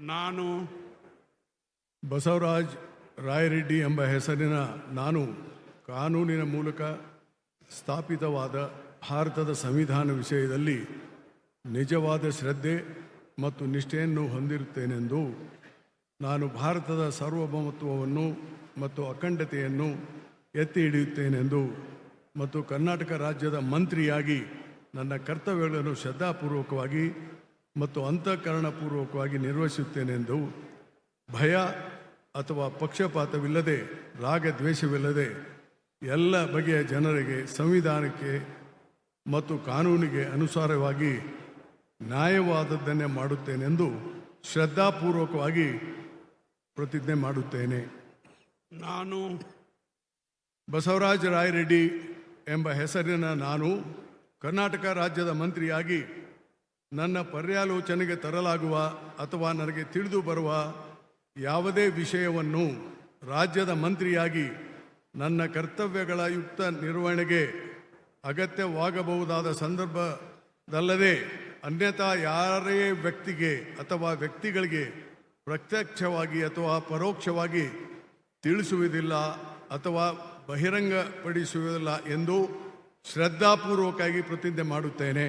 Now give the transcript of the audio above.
ನಾನು ಬಸವರಾಜ್ ರಾಯರೆಡ್ಡಿ ಎಂಬ ಹೆಸರಿನ ನಾನು ಕಾನೂನಿನ ಮೂಲಕ ಸ್ಥಾಪಿತವಾದ ಭಾರತದ ಸಂವಿಧಾನ ವಿಷಯದಲ್ಲಿ ನಿಜವಾದ ಶ್ರದ್ಧೆ ಮತ್ತು ನಿಷ್ಠೆಯನ್ನು ಹೊಂದಿರುತ್ತೇನೆಂದು ನಾನು ಭಾರತದ ಸಾರ್ವಭೌಮತ್ವವನ್ನು ಮತ್ತು ಅಖಂಡತೆಯನ್ನು ಎತ್ತಿ ಹಿಡಿಯುತ್ತೇನೆಂದು ಮತ್ತು ಕರ್ನಾಟಕ ರಾಜ್ಯದ ಮಂತ್ರಿಯಾಗಿ ನನ್ನ ಕರ್ತವ್ಯಗಳನ್ನು ಶ್ರದ್ಧಾಪೂರ್ವಕವಾಗಿ ಮತ್ತು ಅಂತಃಕರಣಪೂರ್ವಕವಾಗಿ ನಿರ್ವಹಿಸುತ್ತೇನೆಂದು ಭಯ ಅಥವಾ ಪಕ್ಷಪಾತವಿಲ್ಲದೆ ರಾಗದ್ವೇಷವಿಲ್ಲದೆ ಎಲ್ಲ ಬಗೆಯ ಜನರಿಗೆ ಸಂವಿಧಾನಕ್ಕೆ ಮತ್ತು ಕಾನೂನಿಗೆ ಅನುಸಾರವಾಗಿ ನ್ಯಾಯವಾದದ್ದನ್ನೇ ಮಾಡುತ್ತೇನೆಂದು ಶ್ರದ್ಧಾಪೂರ್ವಕವಾಗಿ ಪ್ರತಿಜ್ಞೆ ಮಾಡುತ್ತೇನೆ. ನಾನು ಬಸವರಾಜ ರಾಯರೆಡ್ಡಿ ಎಂಬ ಹೆಸರಿನ ನಾನು ಕರ್ನಾಟಕ ರಾಜ್ಯದ ಮಂತ್ರಿಯಾಗಿ ನನ್ನ ಪರ್ಯಾಲೋಚನೆಗೆ ತರಲಾಗುವ ಅಥವಾ ನನಗೆ ತಿಳಿದು ಬರುವ ಯಾವುದೇ ವಿಷಯವನ್ನು ರಾಜ್ಯದ ಮಂತ್ರಿಯಾಗಿ ನನ್ನ ಕರ್ತವ್ಯಗಳ ಯುಕ್ತ ನಿರ್ವಹಣೆಗೆ ಅಗತ್ಯವಾಗಬಹುದಾದ ಸಂದರ್ಭದಲ್ಲದೆ ಅನ್ಯಥಾ ಯಾರೇ ವ್ಯಕ್ತಿಗೆ ಅಥವಾ ವ್ಯಕ್ತಿಗಳಿಗೆ ಪ್ರತ್ಯಕ್ಷವಾಗಿ ಅಥವಾ ಪರೋಕ್ಷವಾಗಿ ತಿಳಿಸುವುದಿಲ್ಲ ಅಥವಾ ಬಹಿರಂಗಪಡಿಸುವುದಿಲ್ಲ ಎಂದು ಶ್ರದ್ಧಾಪೂರ್ವಕವಾಗಿ ಪ್ರತಿಜ್ಞೆ ಮಾಡುತ್ತೇನೆ.